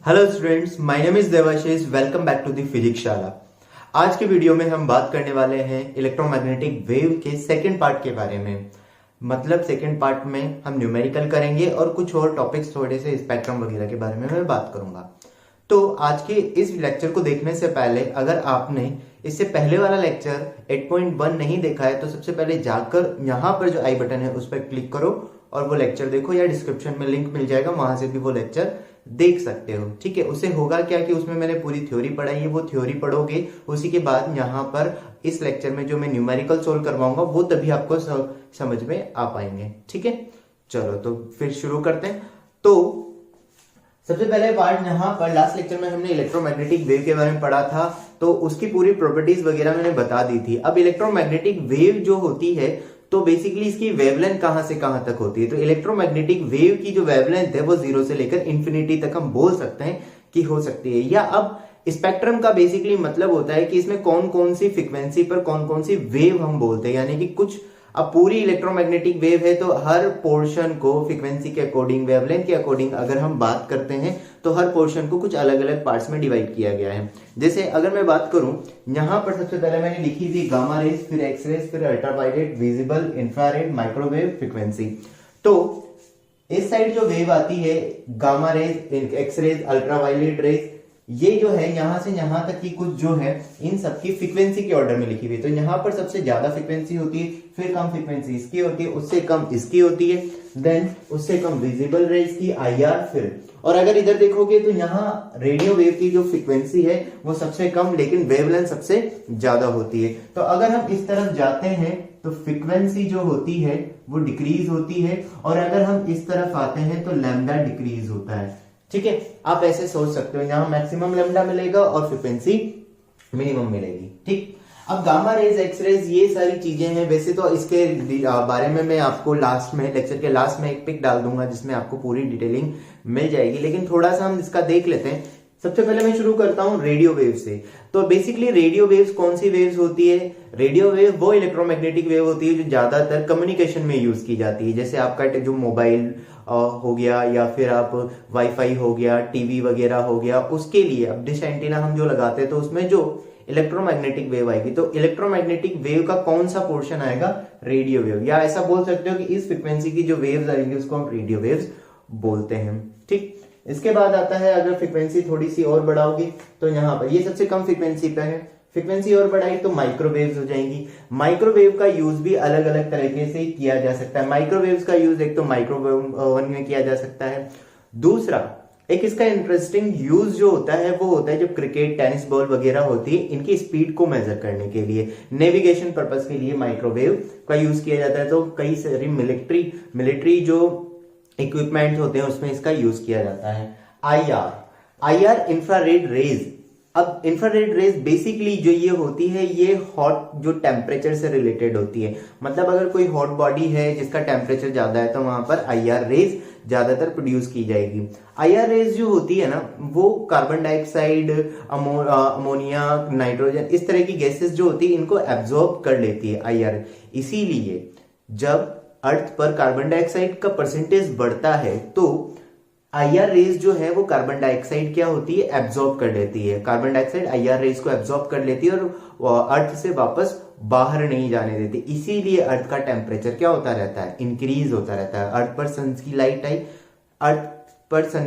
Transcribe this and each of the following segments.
Hello students, my name is Devashish. Welcome back to the physics Shala. आज के video में हम बात करने वाले हैं इलेक्ट्रोमैग्नेटिक वेव के सेकंड पार्ट के बारे में। मतलब सेकंड पार्ट में हम न्यूमेरिकल करेंगे और कुछ और टॉपिक्स थोड़े से स्पेक्ट्रम वगैरह के बारे में मैं बात करूंगा। तो आज के इस लेक्चर को देखने से पहले अगर आपने इससे पहले वाला लेक्चर 8.1 नहीं देखा है तो सबसे पहले जाकर यहाँ पर जो आई बटन है उस पर क्लिक करो और वो लेक्चर देखो, या डिस्क्रिप्शन में लिंक मिल जाएगा, वहां से भी वो लेक्चर देख सकते हो। ठीक है, उससे होगा क्या कि उसमें मैंने पूरी थ्योरी पढ़ाई है, वो थ्योरी पढ़ोगे, उसी के बाद यहाँ पर इस लेक्चर में जो मैं न्यूमेरिकल सोल्व करवाऊंगा वो तभी आपको समझ में आ पाएंगे। ठीक है, चलो तो फिर शुरू करते हैं। तो सबसे पहले पार्ट, यहाँ पर लास्ट लेक्चर में हमने इलेक्ट्रोमैग्नेटिक वेव के बारे में पढ़ा था, तो उसकी पूरी प्रॉपर्टीज वगैरह मैंने बता दी थी। अब इलेक्ट्रोमैग्नेटिक वेव जो होती है तो बेसिकली इसकी वेवलेंथ कहां से कहां तक होती है। तो इलेक्ट्रोमैग्नेटिक वेव की जो वेवलेंथ है वो 0 से लेकर इंफिनिटी तक हम बोल सकते हैं कि हो सकती है। या अब स्पेक्ट्रम का बेसिकली मतलब होता है कि इसमें कौन कौन सी फ्रीक्वेंसी पर कौन कौन सी वेव हम बोलते हैं, यानी कि कुछ, अब पूरी इलेक्ट्रोमैग्नेटिक वेव है तो हर पोर्शन को फ्रीक्वेंसी के अकॉर्डिंग, वेवलेंथ के अकॉर्डिंग अगर हम बात करते हैं तो हर पोर्शन को कुछ अलग अलग पार्ट्स में डिवाइड किया गया है। जैसे अगर मैं बात करूं, यहां पर सबसे पहले मैंने लिखी थी गामा रेज, फिर एक्स रेज, फिर ultraviolet, visible, infrared, microwave, frequency. तो इस साइड जो वेव आती है, gamma rays, X rays, ultraviolet rays, ये जो है यहां से यहां तक की कुछ जो है इन सबकी फ्रीक्वेंसी के ऑर्डर में लिखी हुई। तो यहां पर सबसे ज्यादा फ्रीक्वेंसी होती है, फिर कम फ्रीक्वेंसी इसकी होती है, उससे कम इसकी होती है, देन उससे कम विजिबल रेज की, IR, फिर। और अगर इधर देखोगे तो यहाँ रेडियो वेव की जो फ्रीक्वेंसी है वो सबसे कम, लेकिन वेवलेंथ सबसे ज्यादा होती है। तो अगर हम इस तरफ जाते हैं तो फ्रीक्वेंसी जो होती है वो डिक्रीज होती है, और अगर हम इस तरफ आते हैं तो लैम्डा डिक्रीज होता है। ठीक है, आप ऐसे सोच सकते हो, यहाँ मैक्सिमम लैम्डा मिलेगा और फ्रीक्वेंसी मिनिमम मिलेगी। ठीक, अब गामा रेज, एक्स रेज, ये सारी चीजें हैं। वैसे तो इसके बारे में मैं आपको लास्ट में, लेक्चर के लास्ट में एक पिक डाल दूंगा जिसमें आपको पूरी डिटेलिंग मिल जाएगी, लेकिन थोड़ा सा हम इसका देख लेते हैं। सबसे पहले मैं शुरू करता हूं रेडियो वेव से। तो बेसिकली रेडियो वेव्स कौन सी वेव्स होती है? रेडियो वेव वो इलेक्ट्रोमैग्नेटिक वेव होती है जो ज्यादातर कम्युनिकेशन में यूज की जाती है। जैसे आपका जो मोबाइल हो गया, या फिर आप वाईफाई हो गया, टीवी वगैरह हो गया, उसके लिए अब डिश एंटीना हम जो लगाते हैं तो उसमें जो इलेक्ट्रोमैग्नेटिक वेव आएगी, तो इलेक्ट्रोमैग्नेटिक वेव का कौन सा पोर्शन आएगा? Radio wave. या ऐसा बोल सकते हो कि इस फ्रीक्वेंसी की जो वेव्स आएंगी उसको हम रेडियो वेव्स बोलते हैं। ठीक, इसके बाद आता है, अगर फ्रीक्वेंसी थोड़ी सी और बढ़ाओगे तो यहाँ पर ये सबसे कम फ्रीक्वेंसी पे है, फ्रीक्वेंसी और बढ़ाई तो माइक्रोवेव्स हो जाएंगी। माइक्रोवेव का यूज भी अलग अलग तरीके से किया जा सकता है। माइक्रोवेव्स का यूज एक तो माइक्रोवेव ओवन में किया जा सकता है, दूसरा एक इसका इंटरेस्टिंग यूज जो होता है वो होता है जब क्रिकेट, टेनिस बॉल वगैरह होती है, इनकी स्पीड को मेजर करने के लिए, नेविगेशन पर्पस के लिए माइक्रोवेव का यूज किया जाता है। तो कई सारी मिलिट्री जो इक्विपमेंट होते हैं उसमें इसका यूज किया जाता है। IR, infrared rays. अब इंफ्रारेड रेज बेसिकली जो ये होती है, ये हॉट जो टेम्परेचर से रिलेटेड होती है। मतलब अगर कोई हॉट बॉडी है जिसका टेम्परेचर ज्यादा है तो वहां पर IR रेज ज्यादातर प्रोड्यूस की जाएगी। IR रेज जो होती है ना, वो कार्बन डाइऑक्साइड, अमोनिया, नाइट्रोजन, इस तरह की गैसेस जो होती है इनको एब्जॉर्ब कर लेती है IR। इसीलिए जब अर्थ पर कार्बन डाइऑक्साइड का परसेंटेज बढ़ता है तो IR रेज जो है वो कार्बन डाइऑक्साइड क्या होती है? एब्जॉर्ब कर लेती है। कार्बन डाइऑक्साइड IR रेज को एब्जॉर्ब कर लेती है और अर्थ से वापस बाहर नहीं जाने देती। इसीलिए अर्थ का टेम्परेचर क्या होता रहता है? इंक्रीज होता रहता है। अर्थ पर सन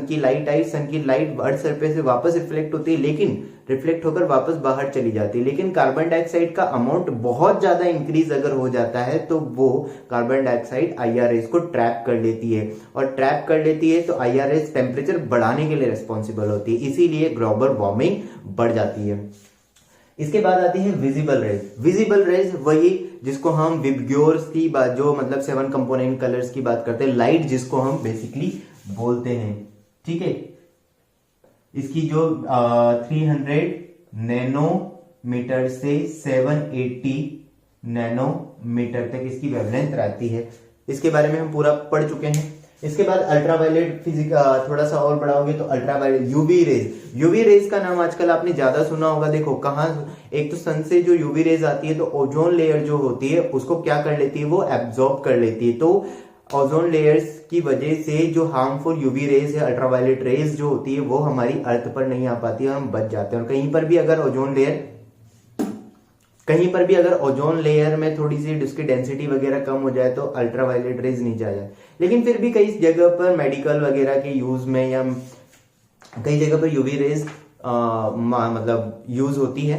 की लाइट आई, सन की लाइट अर्थ सरफेस से वापस रिफ्लेक्ट होती है, लेकिन रिफ्लेक्ट होकर वापस बाहर चली जाती है। लेकिन कार्बन डाइऑक्साइड का अमाउंट बहुत ज्यादा इंक्रीज अगर हो जाता है तो वो कार्बन डाइऑक्साइड IR रेज को ट्रैप कर लेती है, और ट्रैप कर लेती है तो IR रेज टेम्परेचर बढ़ाने के लिए रिस्पॉन्सिबल होती है, इसीलिए ग्लोबल वार्मिंग बढ़ जाती है। इसके बाद आती है विजिबल रेज। विजिबल रेज वही जिसको हम विबग्योर्स की बात, जो मतलब 7 कंपोनेंट कलर्स की बात करते हैं, लाइट जिसको हम बेसिकली बोलते हैं। ठीक है, इसकी जो 300 नैनोमीटर से 780 नैनोमीटर तक इसकी वेवलेंथ रहती है। इसके बारे में हम पूरा पढ़ चुके हैं। इसके बाद अल्ट्रावायलेट फिजिक, थोड़ा सा और बढ़ाओगे तो अल्ट्रावायलेट, यूवी रेज का नाम आजकल आपने ज्यादा सुना होगा। देखो कहाँ, एक तो सन से जो यूवी रेज आती है तो ओजोन लेयर जो होती है उसको क्या कर लेती है? वो एब्जॉर्ब कर लेती है। तो ओजोन लेयर्स की वजह से जो हार्मफुल यूवी रेज है, अल्ट्रावायलेट रेज जो होती है वो हमारी अर्थ पर नहीं आ पाती है, हम बच जाते हैं। और कहीं पर भी अगर ओजोन लेयर में थोड़ी सी उसकी डेंसिटी वगैरह कम हो जाए तो अल्ट्रावायलेट रेज नीचे आ जाए। लेकिन फिर भी कई जगह पर मेडिकल वगैरह के यूज में या कई जगह पर यूवी रेज मतलब यूज होती है।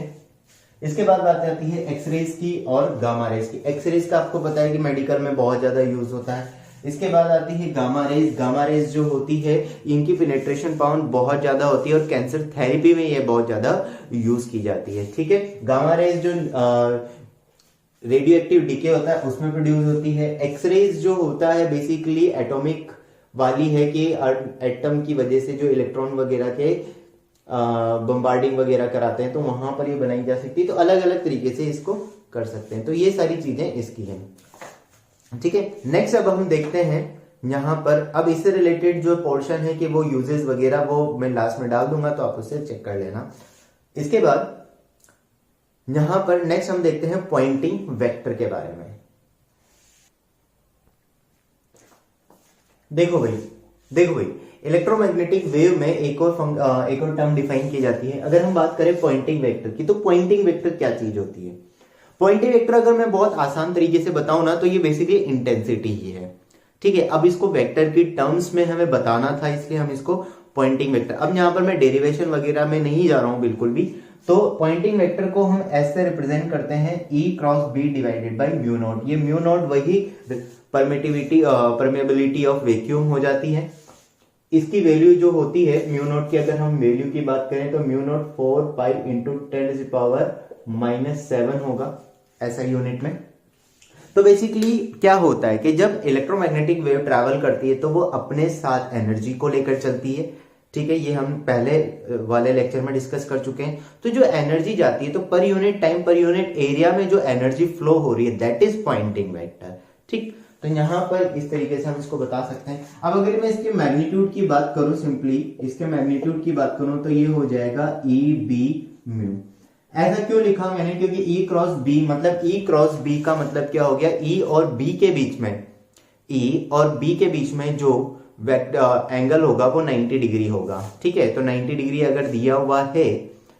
इसके बाद बात आती है एक्सरेज की और गामा रेज की। एक्सरेज का आपको पता है कि मेडिकल में बहुत ज्यादा यूज होता है। इसके बाद आती है गामा रेज। गामा रेज जो होती है इनकी पेनिट्रेशन पावर बहुत ज्यादा होती है और कैंसर थेरेपी में ये बहुत ज्यादा यूज की जाती है। ठीक है, गामा रेज जो रेडियो एक्टिव डीके होता है उसमें प्रोड्यूस होती है। एक्सरेज जो होता है बेसिकली एटॉमिक वाली है कि एटम की वजह से जो इलेक्ट्रॉन वगैरह के बम्बार्डिंग वगैरह कराते हैं तो वहां पर ये बनाई जा सकती है। तो अलग अलग तरीके से इसको कर सकते हैं। तो ये सारी चीजें इसकी हैं। ठीक है, नेक्स्ट अब हम देखते हैं यहां पर। अब इससे रिलेटेड जो पोर्शन है कि वो यूजेस वगैरह वो मैं लास्ट में डाल दूंगा तो आप उससे चेक कर लेना। इसके बाद यहां पर नेक्स्ट हम देखते हैं पॉइंटिंग वेक्टर के बारे में। देखो भाई इलेक्ट्रोमैग्नेटिक वेव में एक और टर्म डिफाइन की जाती है। अगर हम बात करें पॉइंटिंग वेक्टर की, तो पॉइंटिंग वेक्टर क्या चीज होती है? पॉइंटिंग वेक्टर अगर मैं बहुत आसान तरीके से बताऊं ना तो ये बेसिकली इंटेंसिटी ही है। ठीक है, अब इसको वेक्टर की टर्म्स में हमें बताना था इसलिए हम इसको पॉइंटिंग वेक्टर। अब यहां पर मैं डेरिवेशन वगैरह में नहीं जा रहा हूं बिल्कुल भी। तो पॉइंटिंग वेक्टर को हम ऐसे रिप्रेजेंट करते हैं E cross B divided by mu not. ये म्यू नॉट वही परमेबिलिटी ऑफ वैक्यूम हो जाती है। इसकी वैल्यू जो होती है म्यू नॉट की, अगर हम वैल्यू की बात करें तो म्यू नॉट 4 पाई इंटू 10⁻⁻7 होगा ऐसा यूनिट में। तो बेसिकली क्या होता है कि जब इलेक्ट्रोमैग्नेटिक वेव ट्रैवल करती है तो वो अपने साथ एनर्जी को लेकर चलती है। ठीक है, ये हम पहले वाले लेक्चर में डिस्कस कर चुके हैं। तो जो एनर्जी जाती है तो per unit time per unit area में जो एनर्जी फ्लो हो रही है दैट इज पॉइंटिंग वेक्टर। ठीक, तो यहां पर इस तरीके से हम इसको बता सकते हैं। अब अगर मैं इसके मैग्नीट्यूड की बात करूं, सिंपली इसके मैग्नीट्यूड की बात करूं तो ये हो जाएगा E B म्यू। ऐसा क्यों लिखा मैंने? क्योंकि E क्रॉस B मतलब E क्रॉस B का मतलब क्या हो गया? E और B के बीच में, E और B के बीच में जो एंगल होगा वो 90 डिग्री होगा। ठीक है, तो 90 डिग्री अगर दिया हुआ है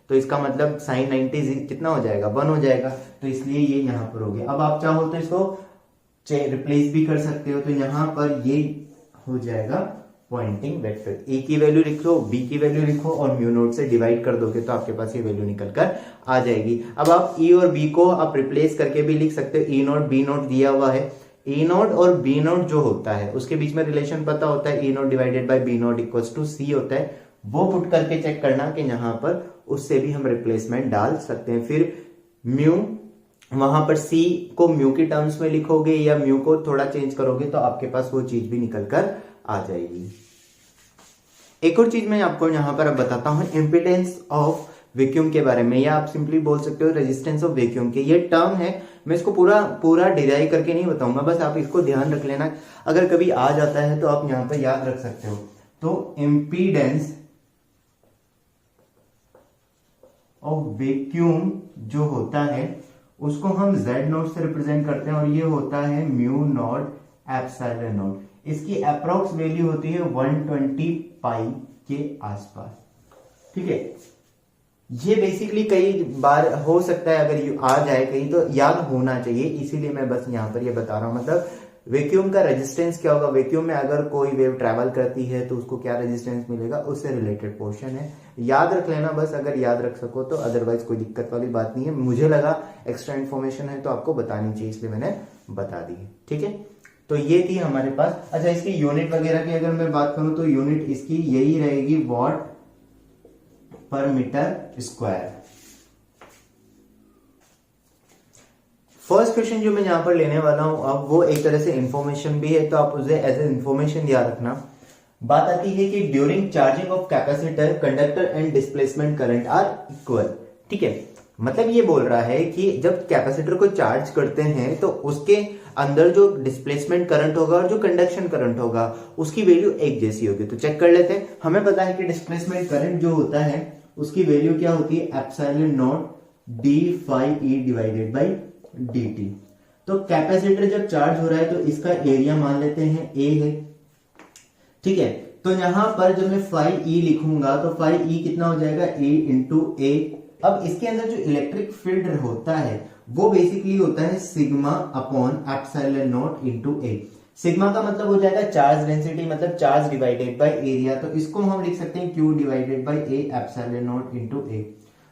तो इसका मतलब साइन 90 कितना हो जाएगा? 1 हो जाएगा। तो इसलिए ये यहां पर हो गया। अब आप चाहो तो इसको रिप्लेस भी कर सकते हो। तो यहां पर ये हो जाएगा पॉइंटिंग वेक्टर। ए की वैल्यू लिखो, बी की वैल्यू लिखो और म्यू नोट से डिवाइड कर दोगे तो आपके पास ये वैल्यू निकल कर आ जाएगी। अब आप ई और बी को आप रिप्लेस करके भी लिख सकते हो। ई नोट बी नोट दिया हुआ है, ई नोट और बी नोट जो होता है उसके बीच में रिलेशन पता होता है, E naught divided by B naught equal to C होता है। वो पुट करके चेक करना कि यहां पर उससे भी हम रिप्लेसमेंट डाल सकते हैं। फिर म्यू, वहां पर सी को म्यू की टर्म्स में लिखोगे या म्यू को थोड़ा चेंज करोगे तो आपके पास वो चीज भी निकल कर आ जाएगी। एक और चीज मैं आपको यहां पर अब बताता हूं इम्पिडेंस ऑफ वैक्यूम के बारे में, या आप सिंपली बोल सकते हो रेजिस्टेंस ऑफ वैक्यूम के। ये टर्म है, मैं इसको पूरा डिराइव करके नहीं बताऊंगा, बस आप इसको ध्यान रख लेना। अगर कभी आ जाता है तो आप यहां पर याद रख सकते हो। तो इम्पीडेंस ऑफ वैक्यूम जो होता है उसको हम Z नोट से रिप्रेजेंट करते हैं और ये होता है म्यू नॉट एप्सिलॉन नॉट। इसकी अप्रोक्स वैल्यू होती है 120 पाई के आसपास। ठीक है, ये बेसिकली कई बार हो सकता है अगर आ जाए कहीं तो याद होना चाहिए, इसीलिए मैं बस यहां पर ये बता रहा हूं। मतलब वैक्यूम का रेजिस्टेंस क्या होगा, वैक्यूम में अगर कोई वेव ट्रैवल करती है तो उसको क्या रेजिस्टेंस मिलेगा, उससे रिलेटेड पोर्शन है। याद रख लेना बस, अगर याद रख सको तो, अदरवाइज कोई दिक्कत वाली बात नहीं है। मुझे लगा एक्स्ट्रा इन्फॉर्मेशन है तो आपको बतानी चाहिए इसलिए मैंने बता दी। ठीक है, तो ये थी हमारे पास। अच्छा, इसकी यूनिट वगैरह की अगर मैं बात करूं तो यूनिट इसकी यही रहेगी, वॉट पर मीटर स्क्वायर। फर्स्ट क्वेश्चन जो मैं यहां पर लेने वाला हूं अब वो एक तरह से इंफॉर्मेशन भी है तो आप उसे एज ए इंफॉर्मेशन याद रखना। बात आती है कि during charging of capacitor conductor and displacement current are equal. ठीक है, मतलब ये बोल रहा है कि जब कैपेसिटर को चार्ज करते हैं तो उसके अंदर जो डिस्प्लेसमेंट करंट होगा और जो कंडक्शन करंट होगा उसकी वैल्यू एक जैसी होगी। तो चेक कर लेते हैं। हमें पता है कि डिस्प्लेसमेंट करंट जो होता है उसकी वैल्यू क्या होती है, epsilon naught d phi E divided by dt। तो कैपेसिटर जब चार्ज हो रहा है तो इसका एरिया मान लेते हैं ए है, ठीक है। तो यहां पर जब मैं 5E लिखूंगा तो 5E कितना हो जाएगा, ए इंटू ए। अब इसके अंदर जो इलेक्ट्रिक फील्ड होता है वो बेसिकली होता है sigma upon epsilon naught into A. Sigma का मतलब हो जाएगा चार्ज डेंसिटी, मतलब चार्ज डिवाइडेड बाय एरिया, तो इसको हम लिख सकते हैं Q divided by A epsilon naught into A.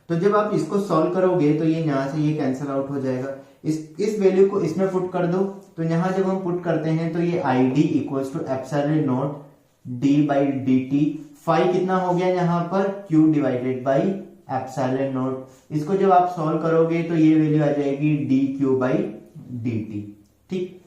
तो जब आप इसको सॉल्व करोगे तो ये यहां से ये कैंसिल आउट हो जाएगा, इस वैल्यू को इसमें पुट कर दो। तो यहां जब हम पुट करते हैं तो ये I D equals to epsilon naught d by D t. Phi कितना हो गया यहाँ पर, Q divided by epsilon naught. इसको जब आप सॉल्व करोगे तो ये वैल्यू आ जाएगी D Q by D T, ठीक।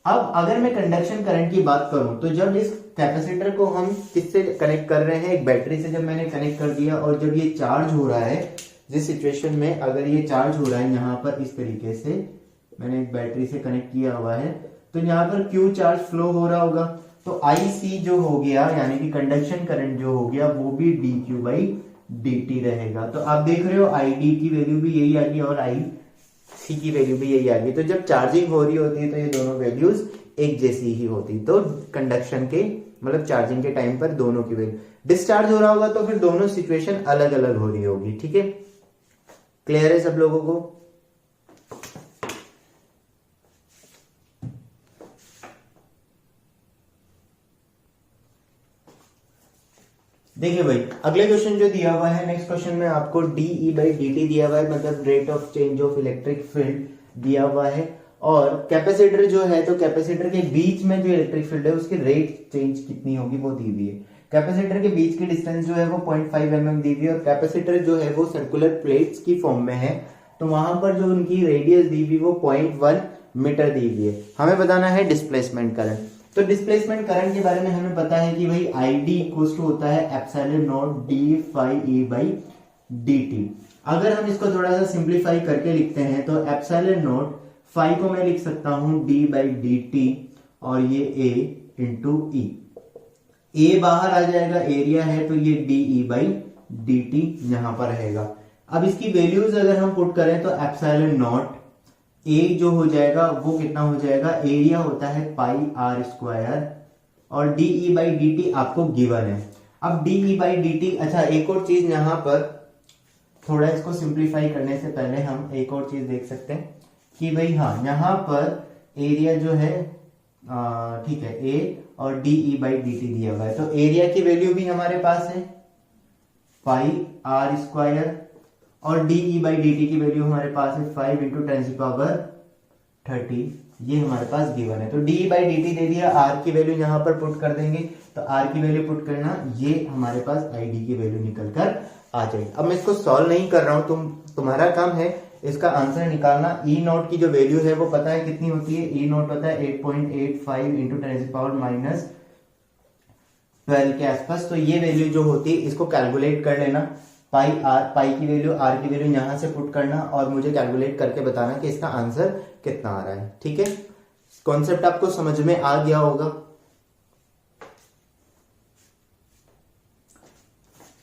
अब अगर मैं कंडक्शन करंट की बात करूं तो जब इस कैपेसिटर को हम किससे कनेक्ट कर रहे हैं, एक बैटरी से जब मैंने कनेक्ट कर दिया और जब ये चार्ज हो रहा है, जिस सिचुएशन में अगर ये चार्ज हो रहा है यहाँ पर इस तरीके से मैंने एक बैटरी से कनेक्ट किया हुआ है, तो यहाँ पर Q चार्ज फ्लो हो रहा होगा, तो IC जो हो गया यानी कि कंडक्शन करंट जो हो गया वो भी D Q by D T रहेगा। तो आप देख रहे हो ID की वैल्यू भी यही आ गई और IC की वैल्यू भी यही आ गई। तो जब चार्जिंग हो रही होती है तो ये दोनों वैल्यूज एक जैसी ही होती, तो कंडक्शन के मतलब चार्जिंग के टाइम पर दोनों की वैल्यू। डिस्चार्ज हो रहा होगा तो फिर दोनों सिचुएशन अलग अलग हो रही होगी, ठीक है। क्लियर है सब लोगों को? देखिए भाई अगले क्वेश्चन जो दिया हुआ है, नेक्स्ट क्वेश्चन में आपको डीई बाई डी टी दिया हुआ है, मतलब rate of change of electric field दिया हुआ है। और कैपेसिटर जो है तो कैपेसिटर के बीच में जो इलेक्ट्रिक फील्ड है उसकी रेट चेंज कितनी होगी वो दी हुई है। कैपेसिटर के बीच की डिस्टेंस जो है वो 0.5 mm दी हुई है और कैपेसिटर जो है वो सर्कुलर प्लेट्स की फॉर्म में है, तो वहां पर जो उनकी रेडियस दी हुई वो 0.1 मीटर दी हुई है। हमें बताना है डिस्प्लेसमेंट करंट। तो डिस्प्लेसमेंट करंट के बारे में हमें पता है कि भाई आई डी इक्वल टू होता है epsilon naught d phi E by D t. अगर हम इसको थोड़ा सा सिंप्लीफाई करके लिखते हैं तो एप्सिलॉन नॉट फाई को मैं लिख सकता हूं डी बाई डी टी और ये ए इंटू ई। ए बाहर आ जाएगा, एरिया है, तो ये D E by D T यहां पर रहेगा। अब इसकी वैल्यूज अगर हम पुट करें तो एप्सिलॉन नॉट ए जो हो जाएगा वो कितना हो जाएगा, एरिया होता है पाई आर स्क्वायर और D E by D T आपको गिवन है। अब D E by D T, अच्छा एक और चीज यहां पर थोड़ा इसको सिंप्लीफाई करने से पहले हम एक और चीज देख सकते हैं कि भाई हाँ यहाँ पर एरिया जो है ठीक है ए और D E by D T दिया हुआ है, तो एरिया की वैल्यू भी हमारे पास है पाई आर स्क्वायर और D E by D T की वैल्यू हमारे पास है 5 इंटू 10⁻30, ये हमारे पास गिवन है। तो D E by D T दे दिया, आर की वैल्यू यहां पर पुट कर देंगे, तो आर की वैल्यू पुट करना, ये हमारे पास आई डी की वैल्यू निकल कर आ जाएगी। अब मैं इसको सॉल्व नहीं कर रहा हूं, तुम्हारा काम है इसका आंसर निकालना। ई नॉट की जो वैल्यू है वो पता है कितनी होती है, ई नॉट पता है 8.85 इंटू 10⁻⁻12 के आसपास। तो ये वैल्यू जो होती है इसको कैलकुलेट कर लेना, पाई की वैल्यू आर की वैल्यू यहां से पुट करना और मुझे कैलकुलेट करके बताना कि इसका आंसर कितना आ रहा है, ठीक है। कॉन्सेप्ट आपको समझ में आ गया होगा।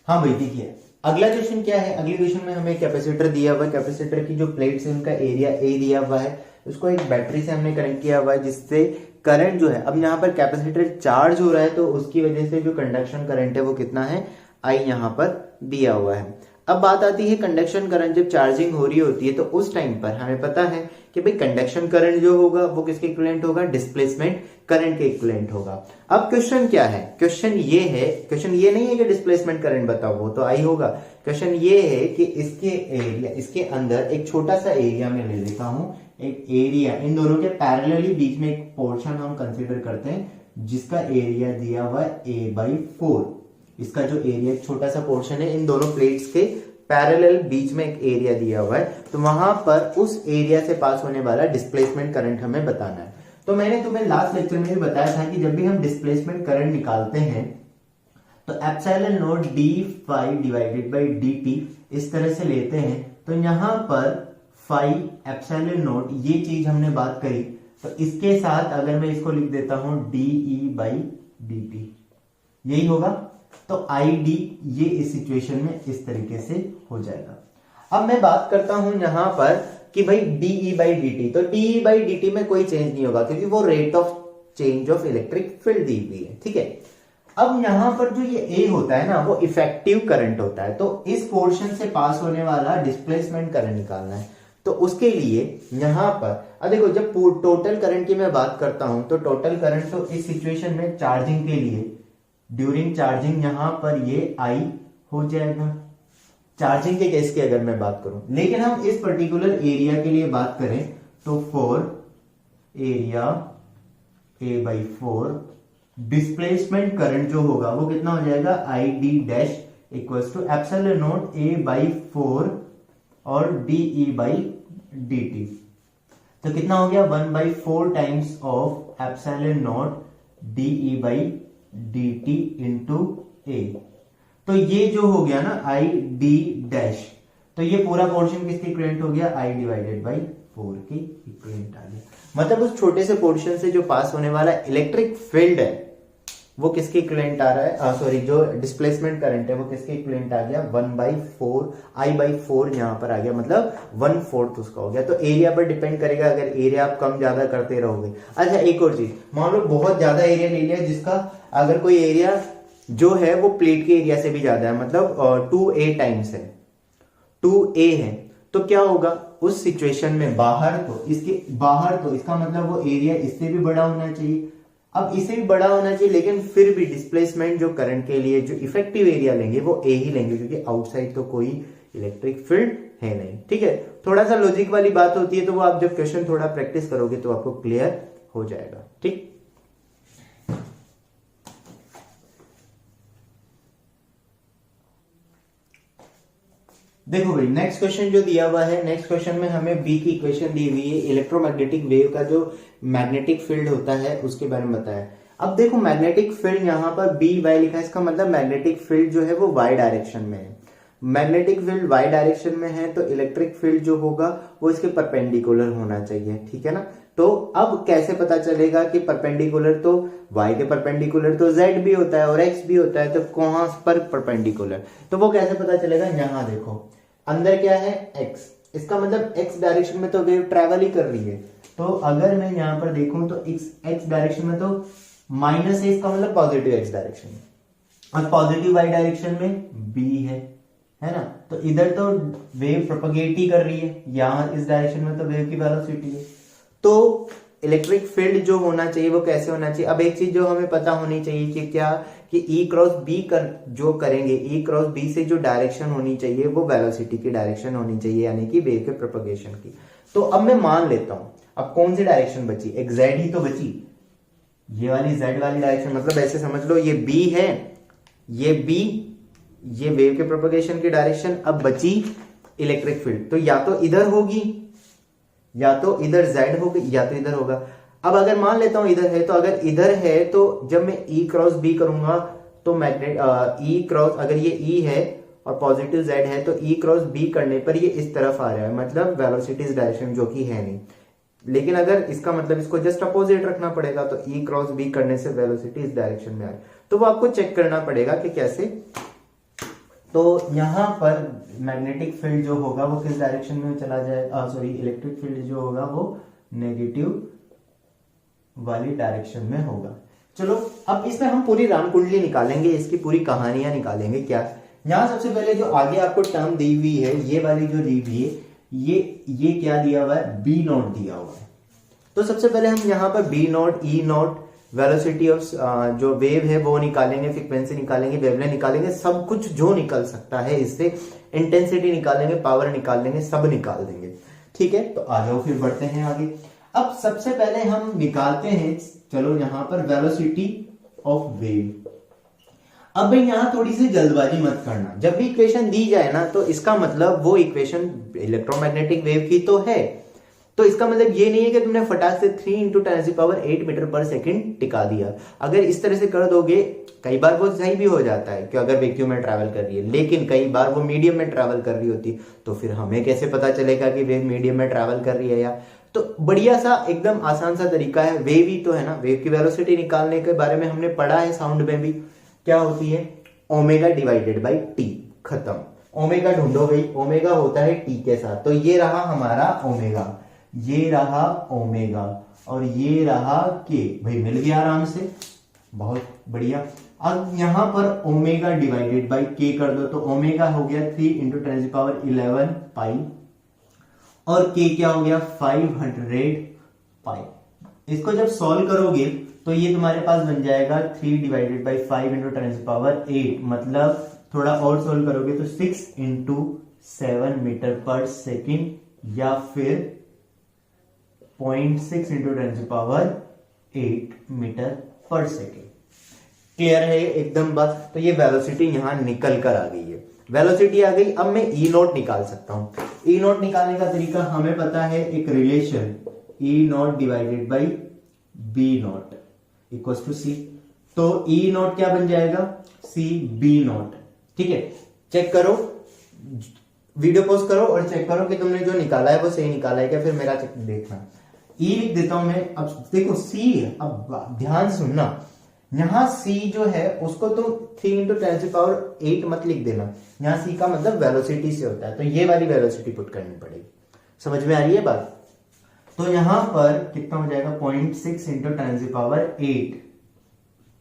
हाँ भाई देखिए अगला क्वेश्चन क्या है, अगले क्वेश्चन में हमें कैपेसिटर दिया हुआ है, कैपेसिटर की जो प्लेट्स है उनका एरिया ए दिया हुआ है, उसको एक बैटरी से हमने कनेक्ट किया हुआ है जिससे करंट जो है, अब यहाँ पर कैपेसिटर चार्ज हो रहा है तो उसकी वजह से जो कंडक्शन करंट है वो कितना है, आई यहाँ पर दिया हुआ है। अब बात आती है कंडक्शन करंट जब चार्जिंग हो रही होती है तो उस टाइम पर हमें पता है कि भाई कंडक्शन करंट जो होगा वो किसके इक्विवेलेंट होगा, डिस्प्लेसमेंट करंट के इक्विवेलेंट होगा। अब क्वेश्चन क्या है, क्वेश्चन ये है, क्वेश्चन ये नहीं है कि डिस्प्लेसमेंट करंट बताओ, वो तो आई होगा। क्वेश्चन ये है कि इसके एरिया, इसके अंदर एक छोटा सा एरिया में ले लेता हूं, एक एरिया, इन दोनों के पैरेलली बीच में एक पोर्शन हम कंसिडर करते हैं जिसका एरिया दिया हुआ है A/4। इसका जो एरिया छोटा सा पोर्शन है, इन दोनों प्लेट्स के पैरेलल बीच में एक एरिया दिया हुआ है, तो वहां पर उस एरिया से पास होने वाला डिस्प्लेसमेंट करंट हमें बताना है। तो मैंने तुम्हें लास्ट लेक्चर में भी बताया था कि जब भी हम डिस्प्लेसमेंट करंट निकालते हैं तो epsilon naught d phi divided by D t इस तरह से लेते हैं। तो यहां पर फाई एप्सिलॉन नॉट ये चीज हमने बात करी, तो इसके साथ अगर मैं इसको लिख देता हूं D E by D T, यही होगा। तो आई डी ये इस सिचुएशन में इस तरीके से हो जाएगा। अब मैं बात करता हूं यहां पर कि भाई dE बाई dt, तो dE बाई dt में कोई चेंज नहीं होगा क्योंकि वो rate of change of electric field दी हुई है, ठीक है। अब यहां पर जो ये A होता है ना वो इफेक्टिव करंट होता है, तो इस पोर्शन से पास होने वाला डिस्प्लेसमेंट करंट निकालना है। तो उसके लिए यहां पर अब देखो, जब टोटल करंट की मैं बात करता हूं तो टोटल करंट तो इस सिचुएशन में चार्जिंग के लिए ड्यूरिंग चार्जिंग यहां पर ये I हो जाएगा, चार्जिंग के केस की अगर मैं बात करूं। लेकिन हम इस पर्टिकुलर एरिया के लिए बात करें तो for area A/4 displacement current जो होगा वो कितना हो जाएगा, I D dash equals to epsilon naught A/4 और dE बाई dt। तो कितना हो गया, 1/4 times of epsilon not dE by dt into A। तो ये जो हो गया ना आई डी डैश, तो ये पूरा पोर्शन किसके इक्विवेलेंट हो गया, I डिवाइडेड बाई 4 की इक्विवेलेंट आ गया। मतलब उस छोटे से पोर्शन से जो पास होने वाला इलेक्ट्रिक फील्ड है वो किसके इक्विवेलेंट आ रहा है, सॉरी जो डिस्प्लेसमेंट करंट है वो किसके इक्विवेलेंट आ गया, 1/4 I/4 यहां पर आ गया, मतलब 1/4 उसका हो गया। तो एरिया पर डिपेंड करेगा, अगर एरिया आप कम ज्यादा करते रहोगे। अच्छा एक और चीज, मान लो बहुत ज्यादा एरिया ले लिया जिसका अगर कोई एरिया जो है वो प्लेट के एरिया से भी ज्यादा है, मतलब 2A टाइम्स है, 2A है, तो क्या होगा उस सिचुएशन में बाहर तो इसका मतलब वो एरिया इससे भी बड़ा होना चाहिए। अब इससे भी बड़ा होना चाहिए, लेकिन फिर भी डिस्प्लेसमेंट जो करंट के लिए जो इफेक्टिव एरिया लेंगे वो A ही लेंगे, क्योंकि आउटसाइड तो कोई इलेक्ट्रिक फील्ड है नहीं, ठीक है। थोड़ा सा लॉजिक वाली बात होती है, तो वो आप जब क्वेश्चन थोड़ा प्रैक्टिस करोगे तो आपको क्लियर हो जाएगा, ठीक। देखो भाई नेक्स्ट क्वेश्चन जो दिया हुआ है, नेक्स्ट क्वेश्चन में हमें बी की इक्वेशन दी हुई है, इलेक्ट्रोमैग्नेटिक वेव का जो मैग्नेटिक फील्ड होता है उसके बारे में बताया। अब देखो मैग्नेटिक फील्ड यहाँ पर बी वाई लिखा है, इसका मतलब मैग्नेटिक फील्ड जो है वो वाई डायरेक्शन में है। मैग्नेटिक फील्ड वाई डायरेक्शन में है तो इलेक्ट्रिक फील्ड जो होगा वो इसके परपेंडिकुलर होना चाहिए, ठीक है ना। तो अब कैसे पता चलेगा कि परपेंडिकुलर, तो y के परपेंडिकुलर तो z भी होता है और x भी होता है, तो कहां पर परपेंडिकुलर, तो वो कैसे पता चलेगा, यहां देखो अंदर क्या है x, इसका मतलब x डायरेक्शन में तो वेव ट्रेवल ही कर रही है। तो अगर मैं यहां पर देखूं तो x डायरेक्शन में तो माइनस है, इसका मतलब पॉजिटिव x डायरेक्शन में, और पॉजिटिव y डायरेक्शन में b है ना। तो इधर तो वेव प्रोपगेट ही कर रही है, यहां इस डायरेक्शन में तो वेव की वेलोसिटी है। तो इलेक्ट्रिक फील्ड जो होना चाहिए वो कैसे होना चाहिए। अब एक चीज जो हमें पता होनी चाहिए कि क्या, कि E क्रॉस B जो करेंगे, E क्रॉस B से जो डायरेक्शन होनी चाहिए वो वेलोसिटी की डायरेक्शन होनी चाहिए, यानी कि वेव के प्रोपगेशन की। तो अब मैं मान लेता हूं, अब कौन सी डायरेक्शन बची, एक Z ही तो बची, ये वाली Z वाली डायरेक्शन, मतलब ऐसे समझ लो ये B है, ये B, ये वेव के प्रोपगेशन की डायरेक्शन। अब बची इलेक्ट्रिक फील्ड, तो या तो इधर होगी, या तो इधर Z होगी, या तो इधर होगा। अब अगर मान लेता हूं इधर है, तो अगर इधर है तो जब मैं E क्रॉस B करूंगा तो मैग्नेट E क्रॉस, अगर ये E है और पॉजिटिव Z है तो E क्रॉस B करने पर ये इस तरफ आ रहा है, मतलब वेलोसिटी इस डायरेक्शन, जो कि है नहीं। लेकिन अगर इसका मतलब इसको जस्ट अपोजिट रखना पड़ेगा, तो E क्रॉस B करने से वेलोसिटी इस डायरेक्शन में आ रही है, तो वो आपको चेक करना पड़ेगा कि कैसे। तो यहां पर मैग्नेटिक फील्ड जो होगा वो किस डायरेक्शन में चला जाएगा, सॉरी इलेक्ट्रिक फील्ड जो होगा वो नेगेटिव वाली डायरेक्शन में होगा। चलो अब इसमें हम पूरी रामकुंडली निकालेंगे, इसकी पूरी कहानियां निकालेंगे। क्या, यहां सबसे पहले जो आगे आपको टर्म दी हुई है, ये वाली जो दी हुई है, ये क्या दिया हुआ है, बी नॉट दिया हुआ है। तो सबसे पहले हम यहाँ पर B naught, E naught, velocity of जो वेव है वो निकालेंगे, फ्रीक्वेंसी निकालेंगे, वेवलेंथ निकालेंगे, सब कुछ जो निकल सकता है इससे, इंटेंसिटी निकालेंगे, पावर निकाल लेंगे, सब निकाल देंगे, ठीक है। तो आ जाओ फिर बढ़ते हैं आगे। अब सबसे पहले हम निकालते हैं, चलो यहां पर वेलोसिटी ऑफ वेव। अब भाई यहां थोड़ी सी जल्दबाजी मत करना, जब भी इक्वेशन दी जाए ना तो इसका मतलब वो इक्वेशन इलेक्ट्रोमैग्नेटिक वेव की तो है, तो इसका मतलब ये नहीं है कि तुमने फटाक से 3 × 10⁸ मीटर पर सेकंड टिका दिया। अगर इस तरह से कर दोगे, कई बार वो सही भी हो जाता है कि अगर वैक्यूम में ट्रैवल कर रही है, लेकिन कई बार वो मीडियम में ट्रैवल कर रही होती, तो फिर हमें कैसे पता चलेगा कि वेव मीडियम में ट्रैवल कर रही है या। तो बढ़िया सा एकदम आसान सा तरीका है, वेव ही तो है ना, वेव की वेलोसिटी निकालने के बारे में हमने पढ़ा है साउंड में भी, क्या होती है, ओमेगा डिवाइडेड बाई टी, खत्म। ओमेगा ढूंढो भाई, ओमेगा होता है टी के साथ, तो ये रहा हमारा ओमेगा, ये रहा ओमेगा और ये रहा के, भाई मिल गया आराम से, बहुत बढ़िया। अब यहां पर ओमेगा डिवाइडेड बाई के कर दो, तो ओमेगा हो गया 3 इंटू 10⁻11 पाई और के क्या हो गया 500 पाई। इसको जब सॉल्व करोगे तो ये तुम्हारे पास बन जाएगा 3 डिवाइडेड बाई 5 इंटू 10⁻8, मतलब थोड़ा और सॉल्व करोगे तो 6 इंटू 7 मीटर पर सेकेंड या फिर 0.6 इंटू 10⁻8 मीटर पर सेकेंड। क्लियर है एकदम बात। तो ये वेलोसिटी यहां निकल कर आ गई है, वेलोसिटी आ गई। अब मैं ई नोट निकाल सकता हूं। ई नोट निकालने का तरीका हमें पता है, एक relation E naught divided by B naught equal to C. तो ई नोट क्या बन जाएगा, सी बी नोट। ठीक है, चेक करो, वीडियो पॉज करो और चेक करो कि तुमने जो निकाला है वो सही निकाला है क्या, फिर मेरा चेक देखना। ई लिख देता हूं मैं। अब देखो सी, अब ध्यान सुनना, यहां सी जो है उसको तुम 3 इंटू 10⁸ मत लिख देना, यहां सी का मतलब वेलोसिटी से होता है, तो ये वाली वेलोसिटी पुट करनी पड़ेगी। समझ में आ रही है बात। तो यहां पर कितना हो जाएगा 0.6 इंटू 10⁸।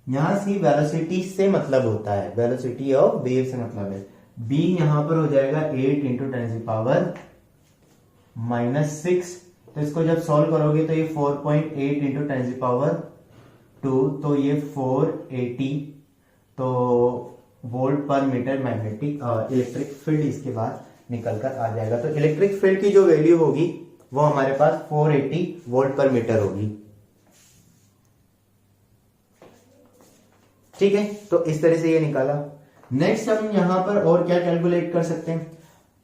यहां सी वेलोसिटी से मतलब होता है, वेलोसिटी ऑफ वेव से मतलब है। बी यहां पर हो जाएगा 8 इंटू 10⁻⁻6। तो इसको जब सॉल्व करोगे तो ये 4.8 इंटू 10⁻2, तो ये 480 तो वोल्ट पर मीटर मैग्नेटिक इलेक्ट्रिक फील्ड इसके बाद निकल कर आ जाएगा। तो इलेक्ट्रिक फील्ड की जो वैल्यू होगी वो हमारे पास 480 वोल्ट पर मीटर होगी। ठीक है, तो इस तरह से ये निकाला। नेक्स्ट हम यहां पर और क्या कैलकुलेट कर सकते हैं,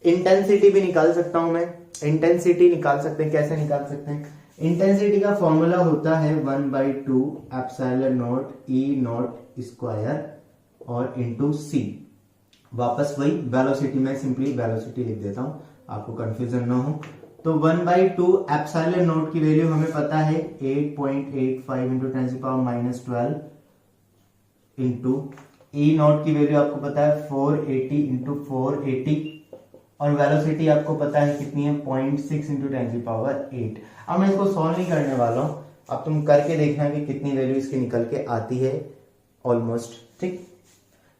इंटेंसिटी भी निकाल सकता हूं मैं। इंटेंसिटी निकाल सकते हैं, कैसे निकाल सकते हैं, इंटेंसिटी का फॉर्मूला होता है 1/2 epsilon naught E not square और इंटू सी। वापस वही वेलोसिटी में सिंपली वेलोसिटी लिख देता हूं, आपको कंफ्यूजन ना हो। तो 1/2 एप्सिलॉन नॉट की वैल्यू हमें पता है 8.85 इंटू 10⁻12 इंटू ई नॉट की वैल्यू आपको पता है 480 इंटू 480 और वेलोसिटी आपको पता है कितनी है 0.6 इंटू 10⁸8। अब मैं इसको सॉल्व नहीं करने वाला हूं, अब तुम करके देखना कि कितनी वैल्यू इसकी निकल के आती है ऑलमोस्ट। ठीक,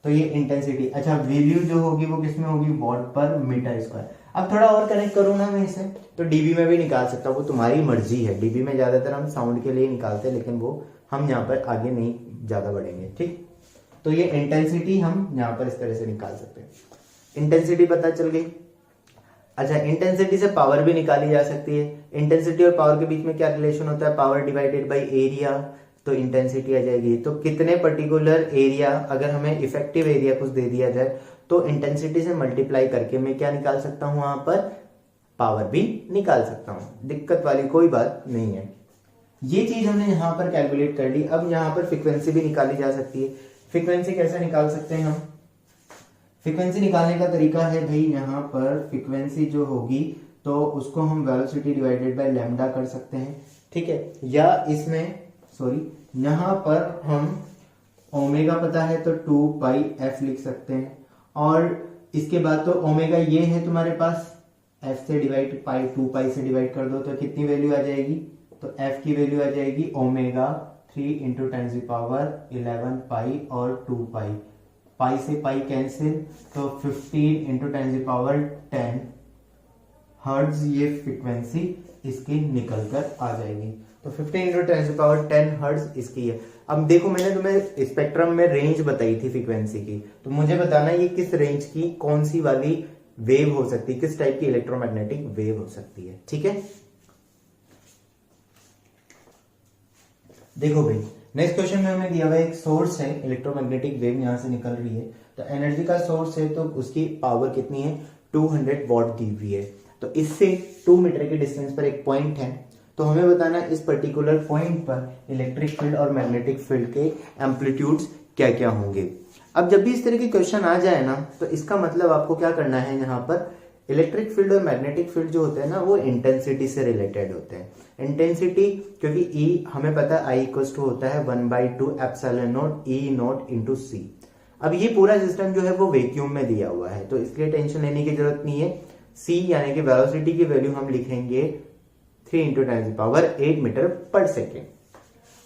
तो ये इंटेंसिटी। अच्छा, वैल्यू जो होगी वो किसमें होगी, वॉट पर मीटर स्क्वायर। अब थोड़ा और कनेक्ट करूँ ना मैं इसे, तो डीबी में भी निकाल सकता हूँ, वो तुम्हारी मर्जी है। डीबी में ज्यादातर हम साउंड के लिए निकालते हैं, लेकिन वो हम यहाँ पर आगे नहीं ज्यादा बढ़ेंगे। ठीक, तो ये इंटेंसिटी हम यहाँ पर इस तरह से निकाल सकते हैं। इंटेंसिटी पता चल गई। अच्छा, इंटेंसिटी से पावर भी निकाली जा सकती है। इंटेंसिटी और पावर के बीच में क्या रिलेशन होता है, पावर डिवाइडेड बाय एरिया, तो इंटेंसिटी आ जाएगी। तो कितने पर्टिकुलर एरिया, अगर हमें इफेक्टिव एरिया कुछ दे दिया जाए तो इंटेंसिटी से मल्टीप्लाई करके मैं क्या निकाल सकता हूं, वहां पर पावर भी निकाल सकता हूं। दिक्कत वाली कोई बात नहीं है। ये चीज हमने यहां पर कैलकुलेट कर ली। अब यहां पर फ्रीक्वेंसी भी निकाली जा सकती है। फ्रीक्वेंसी कैसे निकाल सकते हैं हम, फ्रीक्वेंसी निकालने का तरीका है भाई, यहाँ पर फ्रीक्वेंसी जो होगी तो उसको हम वेलोसिटी डिवाइडेड बाय लैम्डा कर सकते हैं। ठीक है, या इसमें यहाँ पर हम ओमेगा पता है तो 2πf लिख सकते हैं, और इसके बाद तो ओमेगा ये है तुम्हारे पास, f से डिवाइड पाई 2π से डिवाइड कर दो तो कितनी वैल्यू आ जाएगी, तो f की वैल्यू आ जाएगी ओमेगा 3 इंटू 10⁻11 पाई और 2π, पाई से पाई कैंसिल, तो 15 इंटू 10⁻10 हर्ट्ज ये फ्रीक्वेंसी इसकी निकल कर आ जाएगी। तो 15 इंटू 10⁻10 हर्ट्ज इसकी है। अब देखो, मैंने तुम्हें स्पेक्ट्रम में रेंज बताई थी फ्रीक्वेंसी की, तो मुझे बताना ये किस रेंज की कौन सी वाली वेव हो सकती है, किस टाइप की इलेक्ट्रोमैग्नेटिक वेव हो सकती है। ठीक है, देखो भाई, नेक्स्ट क्वेश्चन में हमें दिया हुआ एक सोर्स है, इलेक्ट्रोमैग्नेटिक वेव यहां से निकल रही है, तो एनर्जी का सोर्स है, तो उसकी पावर कितनी है 200 वॉट दी हुई है। तो इससे 2 मीटर के डिस्टेंस पर एक पॉइंट है, तो हमें बताना इस पर्टिकुलर पॉइंट पर इलेक्ट्रिक फील्ड और मैग्नेटिक फील्ड के एम्पलीट्यूड्स क्या क्या होंगे। अब जब भी इस तरह के क्वेश्चन आ जाए ना, तो इसका मतलब आपको क्या करना है, यहाँ पर इलेक्ट्रिक फील्ड और मैग्नेटिक फील्ड जो होते हैं ना, वो इंटेंसिटी से रिलेटेड होते हैं। इंटेंसिटी, क्योंकि ई हमें पता है आई इक्वल टू होता है 1/2 epsilon naught E naught into C. अब ये पूरा सिस्टम जो है वो वैक्यूम में दिया हुआ है, तो इसलिए टेंशन लेने की जरूरत नहीं है। c यानी कि वेलोसिटी की वैल्यू हम लिखेंगे 3 इंटू 10⁸ मीटर पर सेकेंड।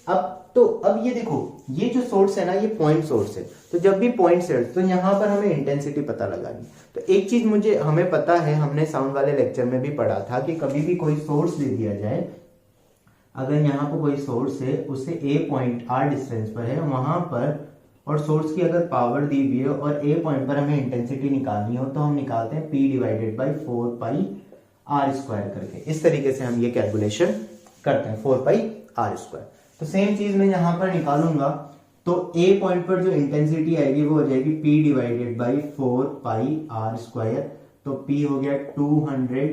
अब ये देखो, ये जो सोर्स है ना, ये पॉइंट सोर्स है, तो जब भी पॉइंट सोर्स, तो यहाँ पर हमें इंटेंसिटी पता लगानी। तो एक चीज हमें पता है, हमने साउंड वाले लेक्चर में भी पढ़ा था कि कभी भी कोई सोर्स दे दिया जाए, अगर यहाँ पर कोई सोर्स है, उससे a पॉइंट r डिस्टेंस पर है वहां पर, और सोर्स की अगर पावर दी हुई है और a पॉइंट पर हमें इंटेंसिटी निकालनी हो, तो हम निकालते हैं p डिवाइडेड बाई 4πr² करके। इस तरीके से हम ये कैलकुलेशन करते हैं, 4πr²। तो सेम चीज मैं यहां पर निकालूंगा, तो a पॉइंट पर जो इंटेंसिटी आएगी वो हो जाएगी p डिवाइडेड बाई 4πr²। तो p हो गया 200,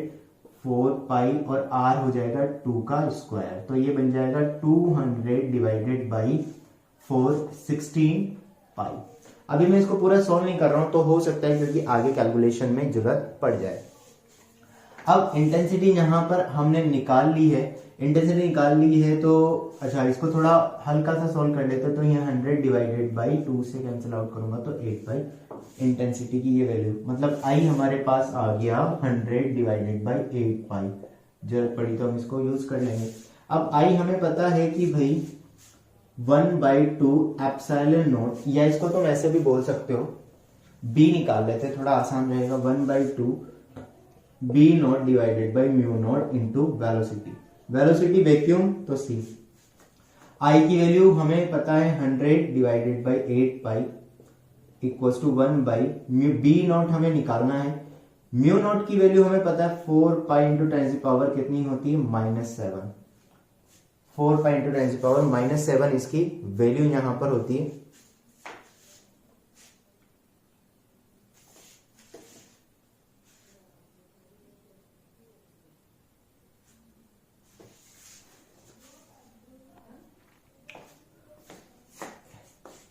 4π और r हो जाएगा 2 का स्क्वायर, तो ये बन जाएगा 200 डिवाइडेड बाई 416 पाई। अभी मैं इसको पूरा सॉल्व नहीं कर रहा हूं, तो हो सकता है क्योंकि आगे कैलकुलेशन में जरूरत पड़ जाए। अब इंटेंसिटी यहां पर हमने निकाल ली है, इंटेंसिटी निकाल ली है, तो अच्छा इसको थोड़ा हल्का सा सॉल्व कर लेते हैं। तो यहाँ 100 डिवाइडेड बाई 2 से कैंसिल आउट करूंगा तो 8 बाई इंटेंसिटी की ये वैल्यू, मतलब आई हमारे पास आ गया 100 डिवाइडेड बाई 8 पाई। जरूरत पड़ी तो हम इसको यूज कर लेंगे। अब आई हमें पता है कि भाई 1/2 एप्सिलॉन नॉट, या इसको तुम ऐसे भी बोल सकते हो, बी निकाल लेते हैं, थोड़ा आसान रहेगा। 1/2 B naught divided by mu naught into velocity. Velocity vacuum तो c। आई की वैल्यू हमें पता है 100 divided by 8 pi equals to 1 by mu. B naught हमें निकालना है, म्यू नॉट की वैल्यू हमें पता है 4π इंटू 10⁻⁻⁷ कितनी होती है, -7। 4π इंटू 10⁻⁻⁷ इसकी वैल्यू यहां पर होती है।